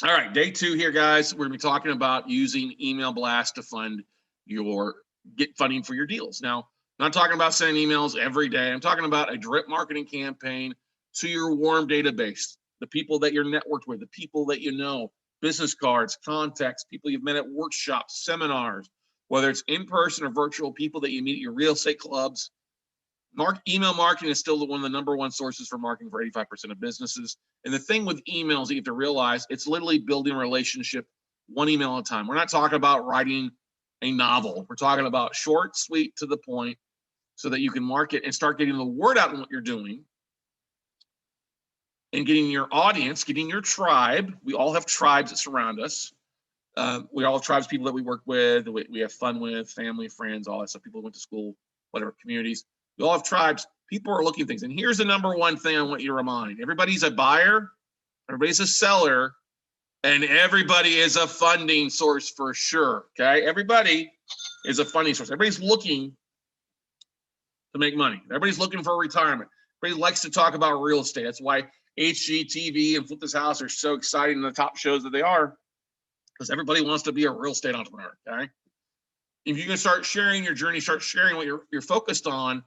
All right, day 2 here, guys. We're going to be talking about using email blast to fund get funding for your deals. Now, I'm not talking about sending emails every day. I'm talking about a drip marketing campaign to your warm database, the people that you're networked with, the people that you know, business cards, contacts, people you've met at workshops, seminars, whether it's in person or virtual, people that you meet at your real estate clubs. Email marketing is still one of the number one sources for marketing for 85% of businesses. And the thing with emails, you have to realize it's literally building a relationship one email at a time. We're not talking about writing a novel. We're talking about short, sweet, to the point, so that you can market and start getting the word out on what you're doing and getting your audience, getting your tribe. We all have tribes that surround us. We all have tribes, people that we work with, we have fun with, family, friends, all that stuff, people who went to school, whatever, communities. We all have tribes. People are looking at things. And here's the number one thing I want you to remind. Everybody's a buyer, everybody's a seller, and everybody is a funding source for sure, okay? Everybody is a funding source. Everybody's looking to make money. Everybody's looking for retirement. Everybody likes to talk about real estate. That's why HGTV and Flip This House are so exciting in the top shows that they are, because everybody wants to be a real estate entrepreneur, okay? If you can start sharing your journey, start sharing what you're focused on,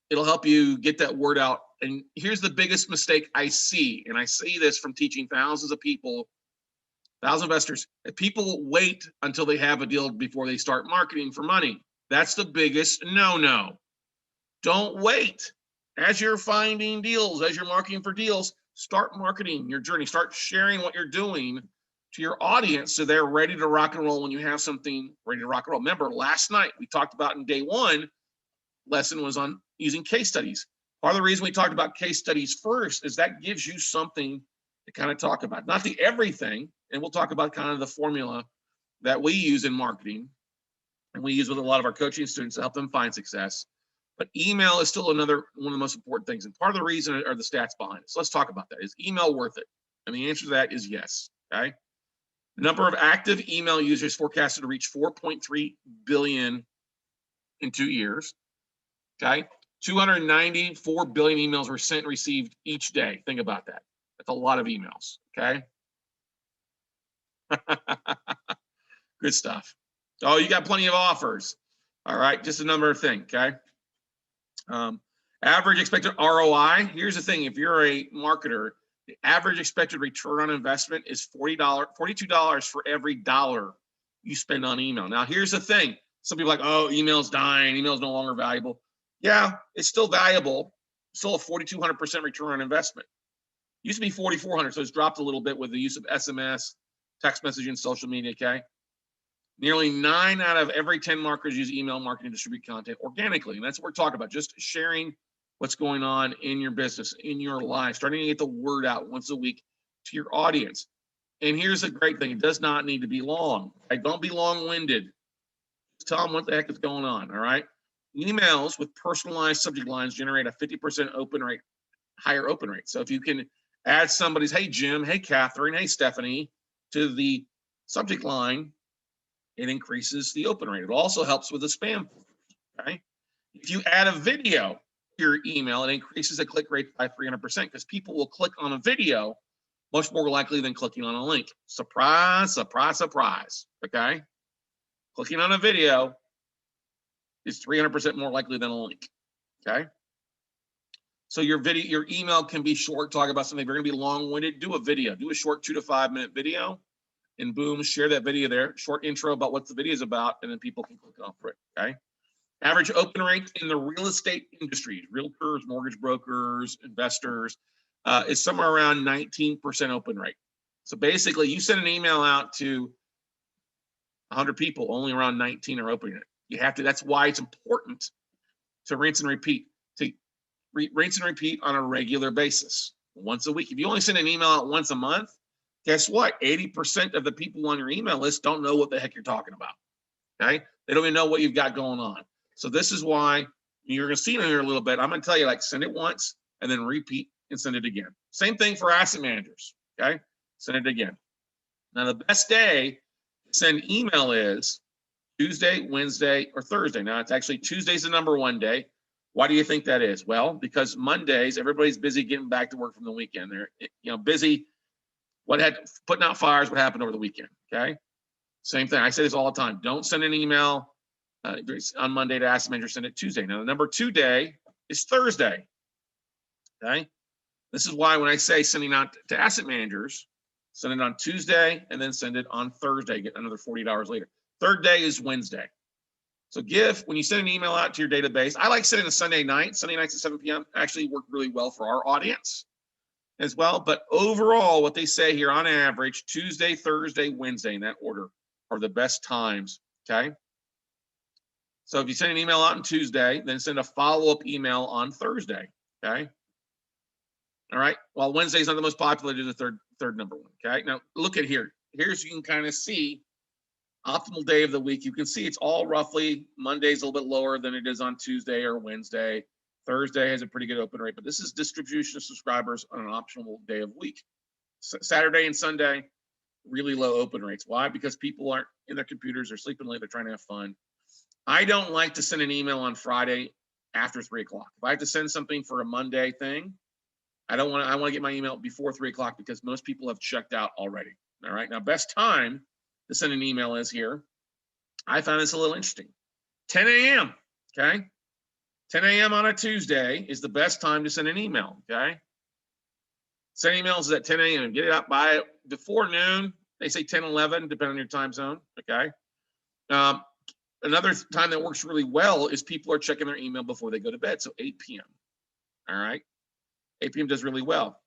it'll help you get that word out. And here's the biggest mistake I see, and I see this from teaching thousands of people, thousands of investors, that people wait until they have a deal before they start marketing for money. That's the biggest no-no. Don't wait. As you're finding deals, as you're marketing for deals, start marketing your journey. Start sharing what you're doing to your audience so they're ready to rock and roll when you have something ready to rock and roll. Remember, last night we talked about in day 1, lesson was on using case studies. Part of the reason we talked about case studies first is that gives you something to kind of talk about. Not the everything, and we'll talk about kind of the formula that we use in marketing and we use with a lot of our coaching students to help them find success. But email is still another one of the most important things. And part of the reason are the stats behind it. So let's talk about that. Is email worth it? And the answer to that is yes, okay? The number of active email users forecasted to reach 4.3 billion in 2 years. Okay, 294 billion emails were sent and received each day. Think about that. That's a lot of emails. Okay. Good stuff. Oh, you got plenty of offers. All right, just a number of things. Okay. Average expected ROI. Here's the thing: if you're a marketer, the average expected return on investment is $42 for every dollar you spend on email. Now, here's the thing: some people are like, oh, email's dying, email's no longer valuable. Yeah, it's still valuable. Still a 4,200% return on investment. Used to be 4,400, so it's dropped a little bit with the use of SMS, text messaging, social media. Okay. Nearly 9 out of every 10 marketers use email marketing to distribute content organically. And that's what we're talking about. Just sharing what's going on in your business, in your life, starting to get the word out once a week to your audience. And here's the great thing. It does not need to be long. Right? Don't be long-winded. Just tell them what the heck is going on, all right? Emails with personalized subject lines generate a 50% open rate, higher open rate. So if you can add somebody's, hey, Jim, hey, Catherine, hey, Stephanie, to the subject line, it increases the open rate. It also helps with the spam. Okay. If you add a video to your email, it increases the click rate by 300% because people will click on a video much more likely than clicking on a link. Surprise, surprise, surprise. Okay. Clicking on a video is 300% more likely than a link. Okay. So your email can be short, talk about something. If you're going to be long-winded, do a video. Do a short 2 to 5 minute video. And boom, share that video there. Short intro about what the video is about, and then people can click on for it. Okay. Average open rate in the real estate industry, realtors, mortgage brokers, investors, is somewhere around 19% open rate. So basically, you send an email out to 100 people, only around 19 are opening it. You have to. That's why it's important to rinse and repeat. To rinse and repeat on a regular basis, once a week. If you only send an email out once a month, guess what? 80% of the people on your email list don't know what the heck you're talking about. Okay. They don't even know what you've got going on. So this is why you're going to see it here a little bit. I'm going to tell you, like, send it once and then repeat and send it again. Same thing for asset managers. Okay. Send it again. Now, the best day to send email is Tuesday, Wednesday, or Thursday. Now, it's actually Tuesday's the number one day. Why do you think that is? Well, because Mondays, everybody's busy getting back to work from the weekend. They're busy putting out fires, what happened over the weekend, okay? Same thing, I say this all the time. Don't send an email on Monday to asset manager, send it Tuesday. Now, the number 2 day is Thursday, okay? This is why when I say sending out to asset managers, send it on Tuesday and then send it on Thursday, get another $40 later. Third day is Wednesday. So when you send an email out to your database, I like sending a Sunday nights at 7 p.m. actually work really well for our audience as well. But overall, what they say here on average, Tuesday, Thursday, Wednesday, in that order are the best times, okay? So if you send an email out on Tuesday, then send a follow-up email on Thursday, okay? All right, well, Wednesday's not the most popular, do the third number one, okay? Now, look at here. Here's, you can kind of see optimal day of the week. You can see it's all roughly, Monday's a little bit lower than it is on Tuesday or Wednesday. Thursday has a pretty good open rate, but this is distribution of subscribers on an optional day of week. Saturday and Sunday, really low open rates. Why? Because people aren't in their computers, they're sleeping late, they're trying to have fun. I don't like to send an email on Friday after 3 o'clock. If I have to send something for a Monday thing, I want to get my email before 3 o'clock because most people have checked out already. All right, now best time to send an email is here. I found this a little interesting. 10 a.m., okay? 10 a.m. on a Tuesday is the best time to send an email, okay? Send emails at 10 a.m. Get it out by before noon. They say 10, 11, depending on your time zone, okay? Another time that works really well is people are checking their email before they go to bed, so 8 p.m., all right? 8 p.m. does really well.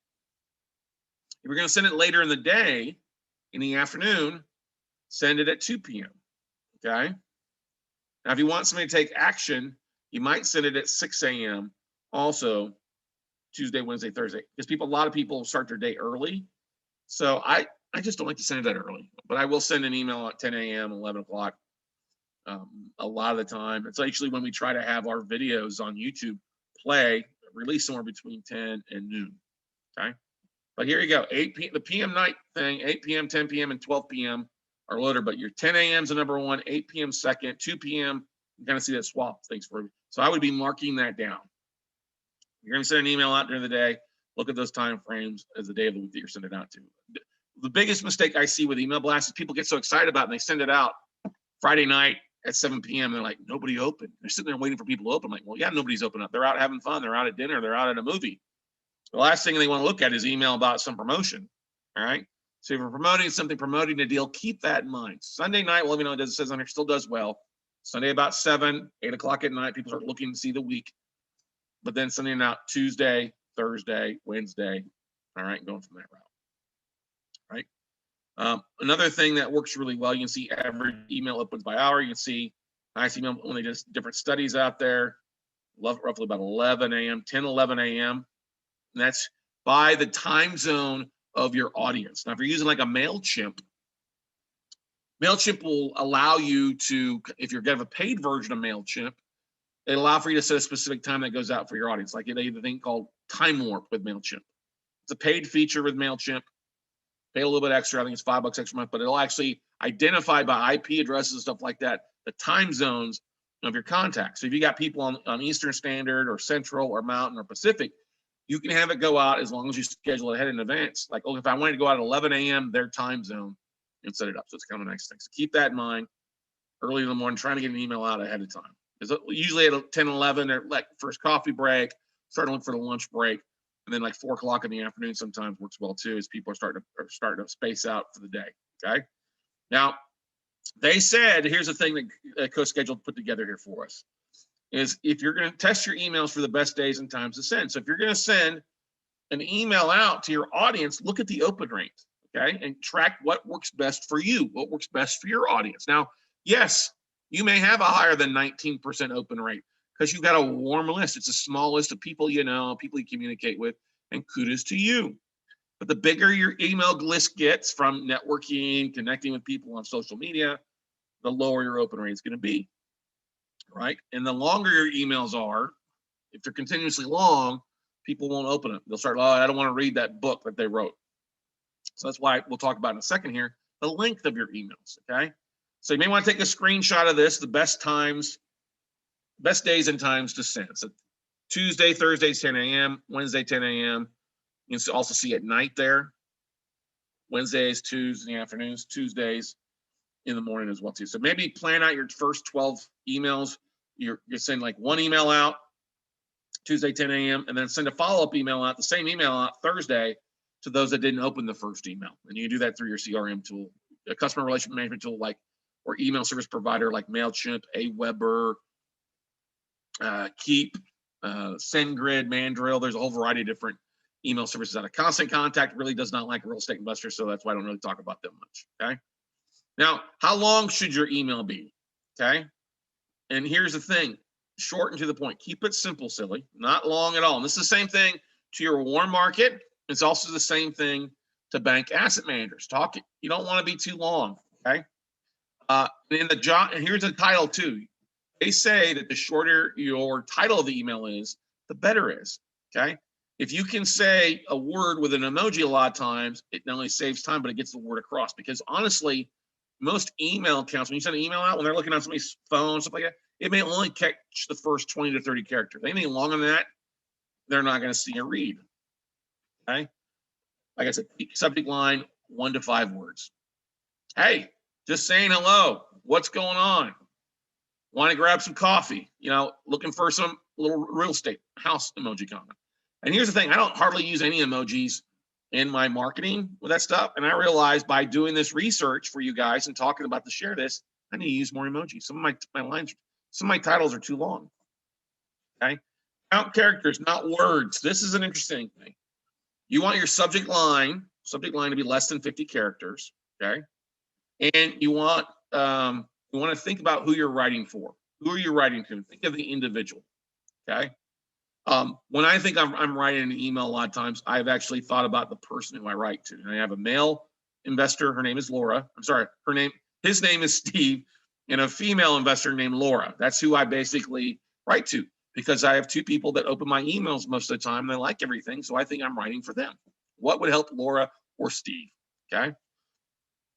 If you're going to send it later in the day, in the afternoon, send it at 2 p.m., okay? Now, if you want somebody to take action, you might send it at 6 a.m. also Tuesday, Wednesday, Thursday, because a lot of people start their day early. So I just don't like to send it that early, but I will send an email at 10 a.m., 11 o'clock a lot of the time. It's actually when we try to have our videos on YouTube release somewhere between 10 and noon, okay? But here you go, 8 p.m., the PM night thing, 8 p.m., 10 p.m., and 12 p.m. are loaded, but your 10 a.m. is the number one, 8 p.m. second, 2 p.m., you kind of see that swap things for you. So I would be marking that down. You're going to send an email out during the day, look at those time frames as the day of the week that you're sending it out to. The biggest mistake I see with email blasts is people get so excited about it and they send it out Friday night at 7 p.m. They're like, nobody opened. They're sitting there waiting for people to open. I'm like, well, yeah, nobody's open up. They're out having fun. They're out at dinner. They're out at a movie. The last thing they want to look at is email about some promotion. All right. So if you're promoting something, promoting a deal, keep that in mind. Sunday night, well, let me know, it says on here, still does well. Sunday about 7, 8 o'clock at night, people start looking to see the week. But then sending out Tuesday, Thursday, Wednesday. All right, going from that route. Right. Another thing that works really well, you can see average email opens by hour. You can see nice email when they just different studies out there, roughly about 11 a.m., 10, 11 a.m. And that's by the time zone of your audience. Now, if you're using like a Mailchimp will allow you to, if you're going to have a paid version of Mailchimp, it allows for you to set a specific time that goes out for your audience. Like they have a thing called Time Warp with Mailchimp. It's a paid feature with Mailchimp. Pay a little bit extra, I think it's $5 extra a month, but it'll actually identify by IP addresses and stuff like that, the time zones of your contacts. So if you got people on Eastern Standard or Central or Mountain or Pacific, you can have it go out as long as you schedule it ahead in advance. Like, oh, if I wanted to go out at 11 a.m., their time zone, and set it up. So it's kind of a nice thing. So keep that in mind early in the morning, trying to get an email out ahead of time. Because usually at 10, 11, they're like first coffee break, starting to look for the lunch break. And then like 4 o'clock in the afternoon sometimes works well too, as people are starting to space out for the day. Okay. Now, they said, here's the thing that CoSchedule put together here for us, is if you're going to test your emails for the best days and times to send. So if you're going to send an email out to your audience, look at the open rate, okay, and track what works best for you, what works best for your audience. Now, yes, you may have a higher than 19% open rate because you've got a warm list. It's a small list of people you know, people you communicate with, and kudos to you. But the bigger your email list gets from networking, connecting with people on social media, the lower your open rate is going to be, right? And the longer your emails are, if they're continuously long, people won't open it. They'll start, oh, I don't want to read that book that they wrote. So that's why we'll talk about in a second here, the length of your emails, okay? So you may want to take a screenshot of this, the best days and times to send. So Tuesday, Thursday, 10 a.m., Wednesday, 10 a.m. You can also see at night there. Wednesdays, Tuesdays in the afternoons, Tuesdays in the morning as well too. So maybe plan out your first 12 emails. You're sending like one email out Tuesday 10 a.m. and then send a follow-up email out, the same email out Thursday to those that didn't open the first email. And you can do that through your CRM tool, a customer relationship management tool like, or email service provider like Mailchimp, Aweber, Keep, SendGrid, Mandrill. There's a whole variety of different email services out of Constant Contact. Really does not like real estate investors, so that's why I don't really talk about them much. Okay. Now, how long should your email be? Okay. And here's the thing: short and to the point. Keep it simple, silly. Not long at all. And this is the same thing to your warm market. It's also the same thing to bank asset managers. You don't want to be too long. Okay. In the job, and here's the title too. They say that the shorter your title of the email is, the better it is. Okay. If you can say a word with an emoji a lot of times, it not only saves time, but it gets the word across. Because honestly, most email accounts, when you send an email out, when they're looking on somebody's phone, stuff like that, it may only catch the first 20 to 30 characters. Anything longer than that, they're not going to see or read. Okay. Like I said, subject line, 1 to 5 words. Hey, just saying hello. What's going on? Want to grab some coffee? Looking for some little real estate house emoji comment. And here's the thing: I don't hardly use any emojis in my marketing with that stuff. And I realized by doing this research for you guys and talking about to share this, I need to use more emojis. Some of my lines, some of my titles are too long. Okay, count characters, not words. This is an interesting thing. You want your subject line to be less than 50 characters. Okay, and you want to think about who you're writing for. Who are you writing to? Think of the individual. Okay. When I think I'm writing an email, a lot of times I've actually thought about the person who I write to. And I have a male investor. Her name is Laura. I'm sorry. His name is Steve, and a female investor named Laura. That's who I basically write to, because I have 2 people that open my emails most of the time. And they like everything. So I think I'm writing for them. What would help Laura or Steve? Okay.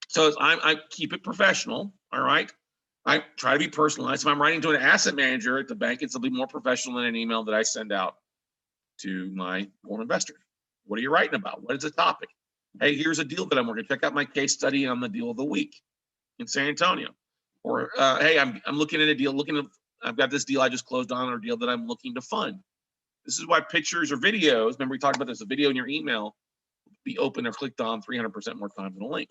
So I keep it professional. All right. I try to be personalized. If I'm writing to an asset manager at the bank, it's a little more professional than an email that I send out to my warm investors. What are you writing about? What is the topic? Hey, here's a deal that I'm working. Check out my case study on the deal of the week in San Antonio. Or hey, I'm looking at a deal. I've got this deal I just closed on, or a deal that I'm looking to fund. This is why pictures or videos. Remember we talked about this. A video in your email be opened or clicked on 300% more times than a link.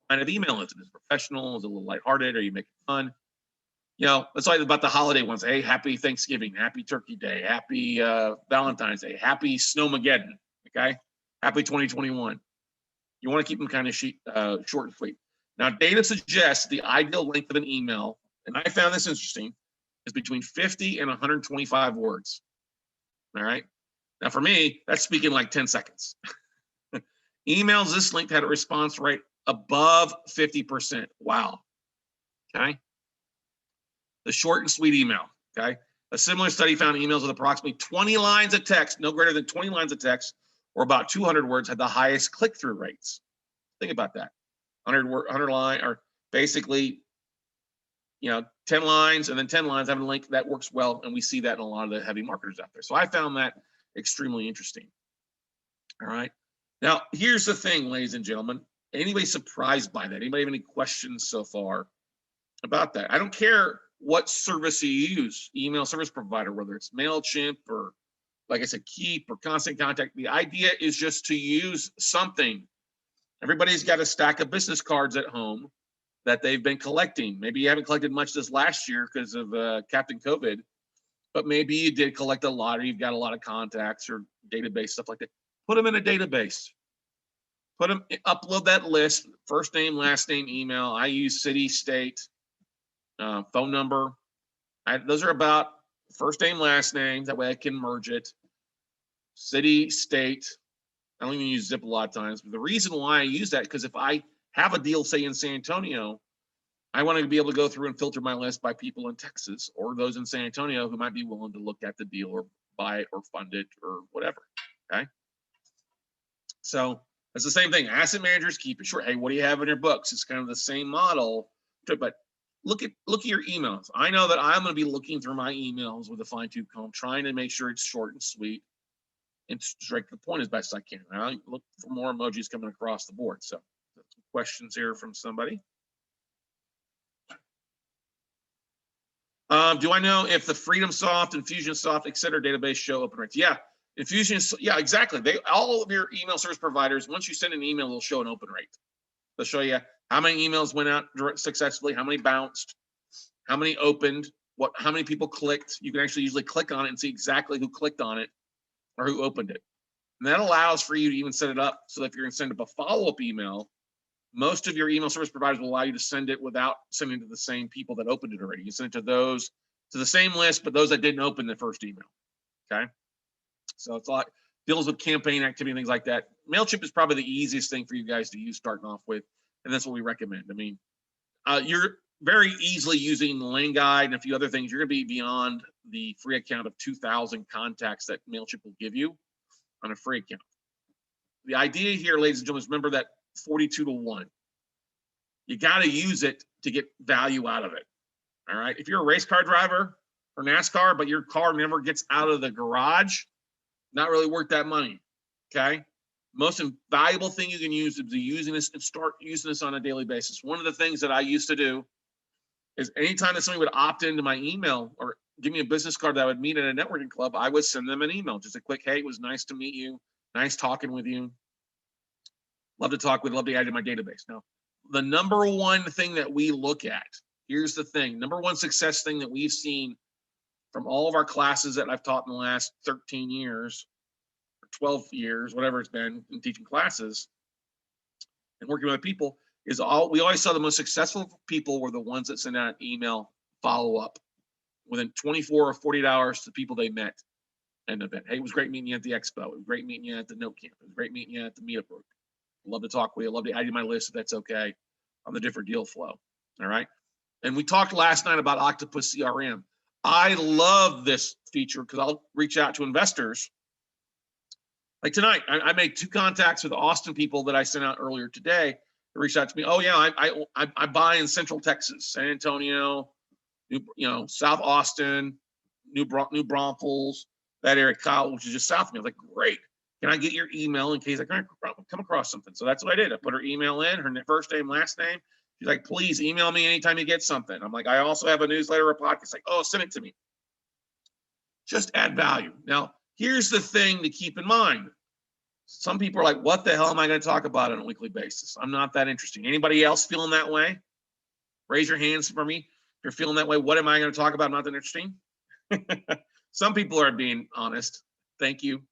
Kind of email is it? Is it professional? Is it a little lighthearted? Are you making fun? It's like about the holiday ones. Hey, happy Thanksgiving, happy Turkey Day, happy Valentine's Day, happy Snowmageddon. Okay, happy 2021. You want to keep them kind of short and sweet. Now, data suggests the ideal length of an email, and I found this interesting, is between 50 and 125 words. All right. Now, for me, that's speaking like 10 seconds. Emails this length had a response rate above 50%. Wow. Okay. The short and sweet email. Okay. A similar study found emails with approximately 20 lines of text, no greater than 20 lines of text, or about 200 words, had the highest click-through rates. Think about that. 100 line, or basically, 10 lines and then 10 lines having a link that works well. And we see that in a lot of the heavy marketers out there. So I found that extremely interesting. All right. Now, here's the thing, ladies and gentlemen. Anybody surprised by that? Anybody have any questions so far about that? I don't care what service you use, email service provider, whether it's Mailchimp or, like I said, Keep or Constant Contact. The idea is just to use something. Everybody's got a stack of business cards at home that they've been collecting. Maybe you haven't collected much this last year because of Captain COVID, but maybe you did collect a lot, or you've got a lot of contacts or database, stuff like that. Put them in a database. Upload that list, first name, last name, email. I use city, state, phone number. Those are about first name, last name. That way I can merge it. City, state. I don't even use zip a lot of times. But the reason why I use that, because if I have a deal, say in San Antonio, I want to be able to go through and filter my list by people in Texas or those in San Antonio who might be willing to look at the deal or buy it or fund it or whatever. Okay. So it's the same thing. Asset managers keep it short. Hey, what do you have in your books? It's kind of the same model, but look at your emails. I know that I'm going to be looking through my emails with a fine-tooth comb, trying to make sure it's short and sweet. and straight to the point as best I can. I look for more emojis coming across the board. So questions here from somebody. Do I know if the FreedomSoft, Infusionsoft, et cetera database show open rates? Yeah, Infusion, yeah, exactly. All of your email service providers, once you send an email, they'll show an open rate. They'll show you how many emails went out successfully, how many bounced, how many opened, how many people clicked. You can actually usually click on it and see exactly who clicked on it or who opened it. And that allows for you to even set it up so that if you're going to send up a follow-up email, most of your email service providers will allow you to send it without sending it to the same people that opened it already. You send it to those, to the same list, but those that didn't open the first email. Okay. So it's a lot, deals with campaign activity and things like that. Mailchimp is probably the easiest thing for you guys to use starting off with. And that's what we recommend. I mean, you're very easily using the lane guide and a few other things. You're going to be beyond the free account of 2,000 contacts that Mailchimp will give you on a free account. The idea here, ladies and gentlemen, is remember that 42 to 1. You got to use it to get value out of it. All right. If you're a race car driver or NASCAR, but your car never gets out of the garage, not really worth that money. Okay. Most valuable thing you can use is using this and start using this on a daily basis. One of the things that I used to do is anytime that somebody would opt into my email or give me a business card that I would meet at a networking club, I would send them an email, just a quick, hey, it was nice to meet you. Nice talking with you. Love to talk with, love to add to my database. Now, the number one thing that we look at, here's the thing, number one success thing that we've seen from all of our classes that I've taught in the last 13 years, or 12 years, whatever it's been, in teaching classes and working with people, is we always saw the most successful people were the ones that sent out an email follow-up within 24 or 48 hours to the people they met at an event. Hey, it was great meeting you at the expo. It was great meeting you at the Note Camp. It was great meeting you at the meetup group. Love to talk with you. Love to add you to my list if that's okay on the different deal flow. All right. And we talked last night about Octopus CRM. I love this feature because I'll reach out to investors. Like tonight, I made 2 contacts with Austin people that I sent out earlier today. They reached out to me. Oh yeah, I buy in Central Texas, San Antonio, South Austin, New Braunfels, that area, Kyle, which is just south of me. I was like, great. Can I get your email in case I come across something? So that's what I did. I put her email in, her first name, last name. She's like, please email me anytime you get something. I'm like, I also have a newsletter or podcast. Like, oh, send it to me. Just add value. Now, here's the thing to keep in mind. Some people are like, what the hell am I going to talk about on a weekly basis? I'm not that interesting. Anybody else feeling that way? Raise your hands for me. If you're feeling that way, what am I going to talk about? Not that interesting. Some people are being honest. Thank you.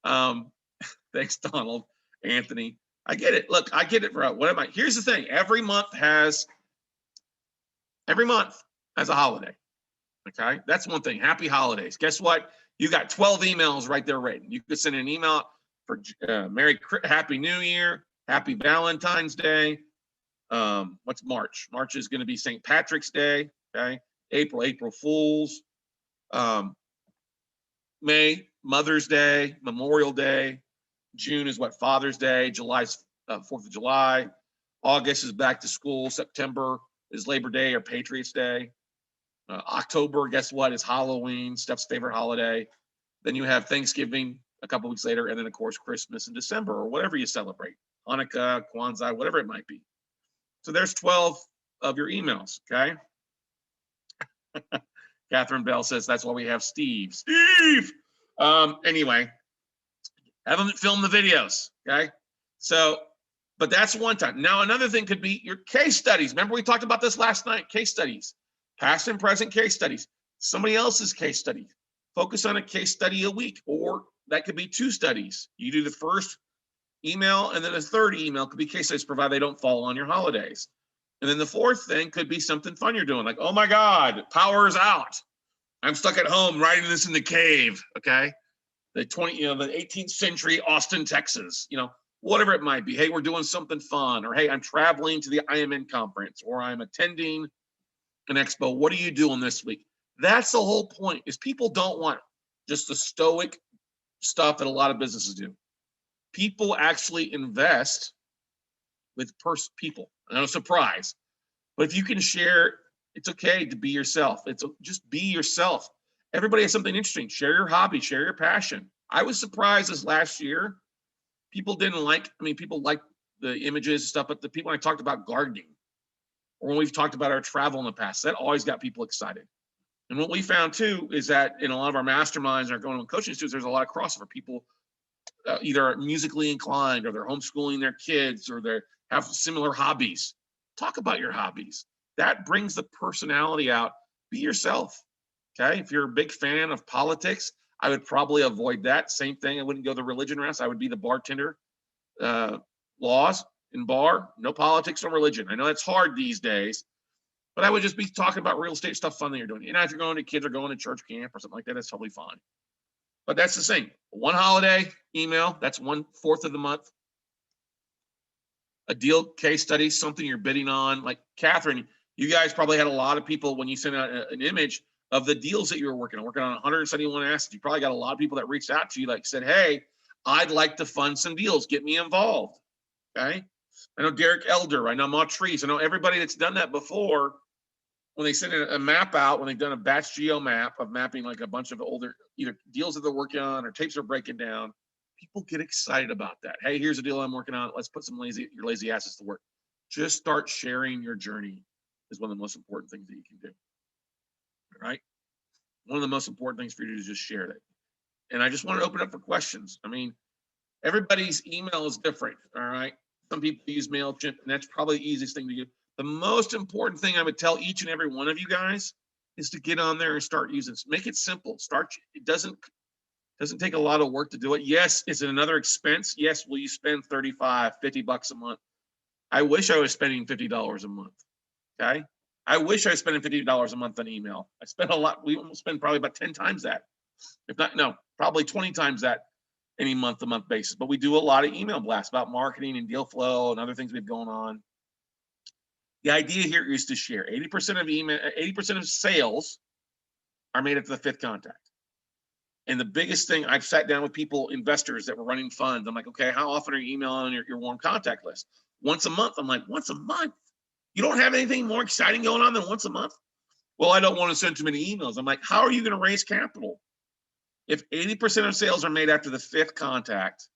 Thanks, Donald, Anthony. I get it. Look, I get it, bro. What am I? Here's the thing. Every month has a holiday. Okay. That's one thing. Happy holidays. Guess what? You got 12 emails right there written. You could send an email for Happy New Year, Happy Valentine's Day. What's March? March is going to be St. Patrick's Day. Okay. April Fools. May, Mother's Day, Memorial Day. June is what? Father's Day. July's 4th of July. August is back to school. September is Labor Day or Patriots Day. October, guess what? Is Halloween, Steph's favorite holiday. Then you have Thanksgiving a couple weeks later, and then of course Christmas in December or whatever you celebrate. Hanukkah, Kwanzaa, whatever it might be. So there's 12 of your emails, okay? Catherine Bell says that's why we have Steve. Steve! Anyway, have them film the videos, okay? So, but that's one time. Now, another thing could be your case studies. Remember we talked about this last night, case studies. Past and present case studies. Somebody else's case study. Focus on a case study a week, or that could be 2 studies. You do the first email, and then a third email could be case studies, provided they don't fall on your holidays. And then the fourth thing could be something fun you're doing, like, oh my God, power is out. I'm stuck at home writing this in the cave, okay? The 18th century Austin, Texas, whatever it might be. Hey, we're doing something fun, or hey, I'm traveling to the IMN conference, or I'm attending an expo. What are you doing this week? That's the whole point, is people don't want just the stoic stuff that a lot of businesses do. People actually invest with people. No surprise. But if you can share, it's okay to be yourself. Just be yourself. Everybody has something interesting. Share your hobby, share your passion. I was surprised this last year. People didn't like, I mean, people liked the images and stuff, but the people, when I talked about gardening, or when we've talked about our travel in the past, that always got people excited. And what we found too is that in a lot of our masterminds, our going on coaching institutes, there's a lot of crossover. People either musically inclined, or they're homeschooling their kids, or they have similar hobbies. Talk about your hobbies. That brings the personality out. Be yourself. Okay. If you're a big fan of politics, I would probably avoid that. Same thing. I wouldn't go the religion route. I would be the bartender. Laws in bar, no politics, no religion. I know that's hard these days, but I would just be talking about real estate stuff, fun that you're doing. You know, if you're going to kids or going to church camp or something like that, that's totally fine. But that's the same. One holiday email, that's 1/4 of the month. A deal case study, something you're bidding on. Like Catherine, you guys probably had a lot of people when you sent out an image of the deals that you were working on 171 assets. You probably got a lot of people that reached out to you, like said, hey, I'd like to fund some deals. Get me involved. Okay. I know Derek Elder. I know Montrese. I know everybody that's done that before. When they send a map out, when they've done a batch geo map of mapping like a bunch of older either deals that they're working on or tapes they're breaking down, people get excited about that. Hey, here's a deal I'm working on. Let's put some your lazy assets to work. Just start sharing your journey is one of the most important things that you can do. All right. One of the most important things for you to do is just share it. And I just want to open up for questions. I mean, everybody's email is different. All right. Some people use Mailchimp, and that's probably the easiest thing to do. The most important thing I would tell each and every one of you guys is to get on there and start using it. Make it simple. It doesn't take a lot of work to do it. Yes, is it another expense? Yes, will you spend $35, $50 a month? I wish I was spending $50 a month. Okay. I wish I was spending $50 a month on email. I spend a lot. We almost spend probably about 10 times that. If not, no, probably 20 times that any month-to-month basis. But we do a lot of email blasts about marketing and deal flow and other things we have going on. The idea here is to share. 80% of email, 80% of sales are made at the 5th contact. And the biggest thing, I've sat down with people, investors that were running funds. I'm like, okay, how often are you emailing your warm contact list? Once a month. I'm like, once a month? You don't have anything more exciting going on than once a month? Well, I don't want to send too many emails. I'm like, how are you going to raise capital? If 80% of sales are made after the 5th contact,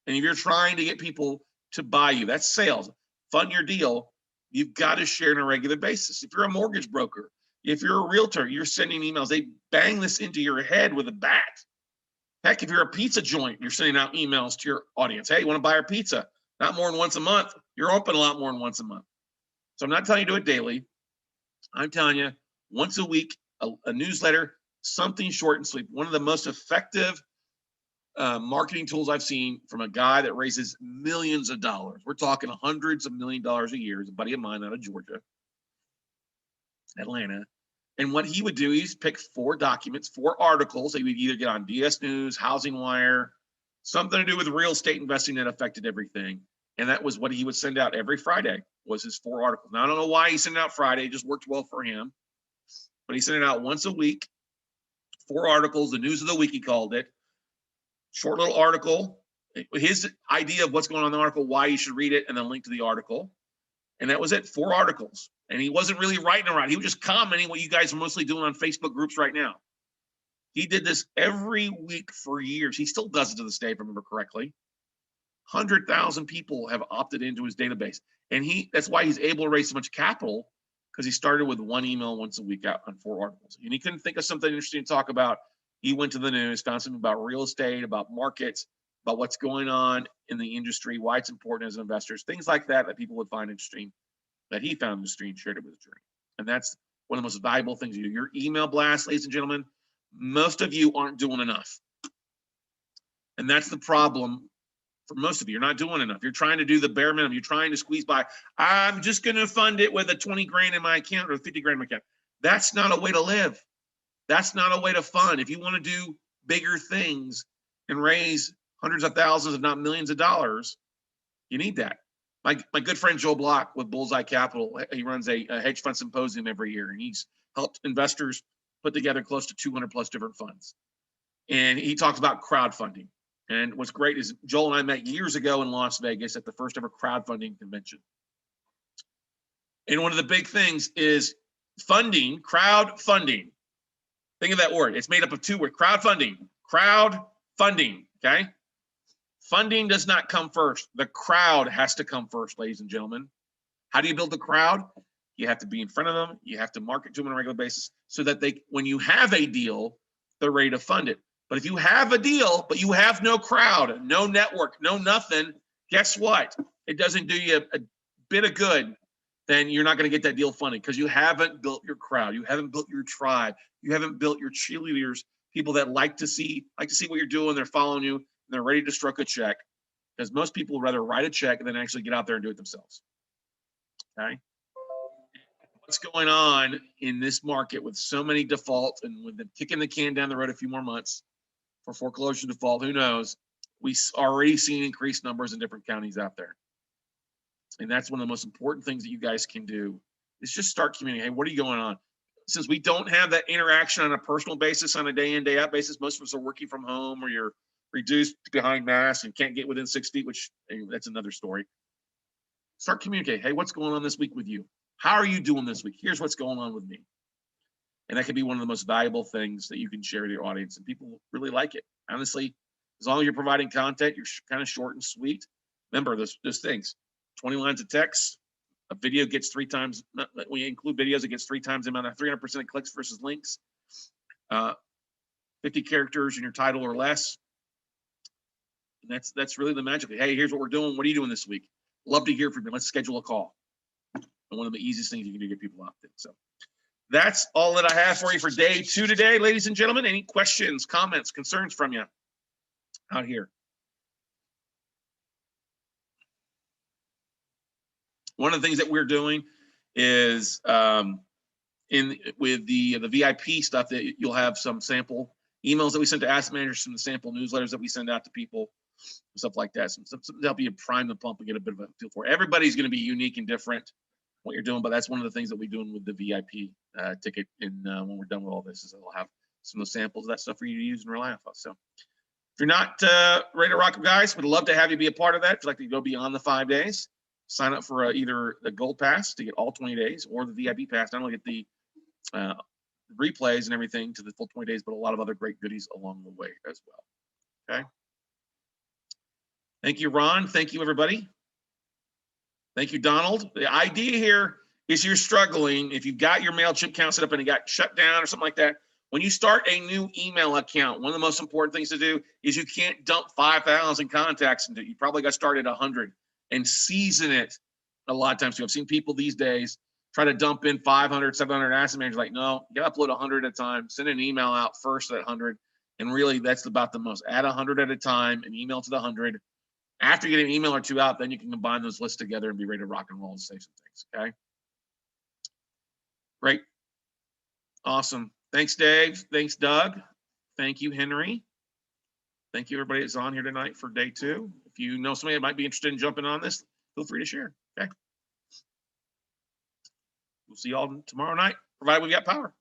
and if you're trying to get people to buy you, that's sales. Fund your deal. You've got to share on a regular basis. If you're a mortgage broker, if you're a realtor, you're sending emails. They bang this into your head with a bat. Heck, if you're a pizza joint, you're sending out emails to your audience. Hey, you want to buy our pizza? Not more than once a month. You're open a lot more than once a month. So I'm not telling you to do it daily. I'm telling you once a week, a newsletter, something short and sweet. One of the most effective marketing tools I've seen from a guy that raises millions of dollars. We're talking hundreds of $1 million a year. Is a buddy of mine out of Georgia, Atlanta. And what he would do, he's pick 4 documents, 4 articles that he would either get on DS News, Housing Wire, something to do with real estate investing that affected everything. And that was what he would send out every Friday, was his 4 articles. Now, I don't know why he sent it out Friday. It just worked well for him. But he sent it out once a week, 4 articles, the news of the week, he called it. Short little article, his idea of what's going on in the article, why you should read it, and then link to the article. And that was it, 4 articles. And he wasn't really writing around. He was just commenting what you guys are mostly doing on Facebook groups right now. He did this every week for years. He still does it to this day, if I remember correctly. 100,000 people have opted into his database. And that's why he's able to raise so much capital, because he started with 1 email once a week out on 4 articles. And he couldn't think of something interesting to talk about. He went to the news, found something about real estate, about markets, about what's going on in the industry, why it's important as investors, things like that people would find interesting, that he found interesting and shared it with his journey. And that's one of the most valuable things you do. Your email blast, ladies and gentlemen, most of you aren't doing enough. And that's the problem for most of you. You're not doing enough. You're trying to do the bare minimum. You're trying to squeeze by. I'm just going to fund it with a 20 grand in my account or 50 grand in my account. That's not a way to live. That's not a way to fund. If you want to do bigger things and raise hundreds of thousands, if not millions of dollars, you need that. My good friend Joe Block with Bullseye Capital, he runs a hedge fund symposium every year, and he's helped investors put together close to 200 plus different funds. And he talks about crowdfunding. And what's great is Joel and I met years ago in Las Vegas at the first ever crowdfunding convention. And one of the big things is crowdfunding. Think of that word. It's made up of 2 words, crowdfunding, crowd Funding, okay? Funding does not come first. The crowd has to come first, ladies and gentlemen. How do you build the crowd? You have to be in front of them. You have to market to them on a regular basis so that they, when you have a deal, they're ready to fund it. But if you have a deal, but you have no crowd, no network, no nothing, guess what? It doesn't do you a bit of good. Then you're not going to get that deal funded because you haven't built your crowd. You haven't built your tribe. You haven't built your cheerleaders, people that like to see what you're doing. They're following you and they're ready to stroke a check, because most people would rather write a check than actually get out there and do it themselves. Okay. What's going on in this market with so many defaults and with them kicking the can down the road a few more months for foreclosure default? Who knows? We already seen increased numbers in different counties out there. And that's one of the most important things that you guys can do is just start communicating. Hey, what are you going on? Since we don't have that interaction on a personal basis, on a day in, day out basis, most of us are working from home or you're reduced behind masks and can't get within 6 feet, which that's another story. Start communicating. Hey, what's going on this week with you? How are you doing this week? Here's what's going on with me. And that could be one of the most valuable things that you can share with your audience. And people really like it. Honestly, as long as you're providing content, you're kind of short and sweet. Remember those things. 20 lines of text, a video gets 3 times, when you include videos, it gets 3 times the amount of 300% of clicks versus links. 50 characters in your title or less. And that's really the magic. Hey, here's what we're doing. What are you doing this week? Love to hear from you. Let's schedule a call. And one of the easiest things you can do to get people out there. So that's all that I have for you for day 2 today, ladies and gentlemen. Any questions, comments, concerns from you out here? One of the things that we're doing is with the VIP stuff, that you'll have some sample emails that we send to asset managers, some sample newsletters that we send out to people, stuff like that. Something to help you prime the pump and get a bit of a feel for it. Everybody's going to be unique and different what you're doing, but that's one of the things that we're doing with the VIP ticket. And when we're done with all this, is I'll have some of the samples of that stuff for you to use and rely off of. So if you're not ready to rock them, guys, we'd love to have you be a part of that. If you'd like to go beyond the 5 days, sign up for either the gold pass to get all 20 days or the VIP pass. Not only get the replays and everything to the full 20 days, but a lot of other great goodies along the way as well. Okay. Thank you, Ron. Thank you, everybody. Thank you, Donald. The idea here is you're struggling. If you've got your Mailchimp account set up and it got shut down or something like that, when you start a new email account, one of the most important things to do is you can't dump 5,000 contacts into it. You probably got started at 100 and season it a lot of times too. I've seen people these days try to dump in 500, 700 asset managers. Like, no, you got to upload 100 at a time. Send an email out first at 100. And really, that's about the most. Add 100 at a time and email to the 100. After you get an email or 2 out, then you can combine those lists together and be ready to rock and roll and save some things, okay? Great. Awesome. Thanks, Dave. Thanks, Doug. Thank you, Henry. Thank you, everybody that's on here tonight for day 2. If you know somebody that might be interested in jumping on this, feel free to share, okay? We'll see y'all tomorrow night, provided we've got power.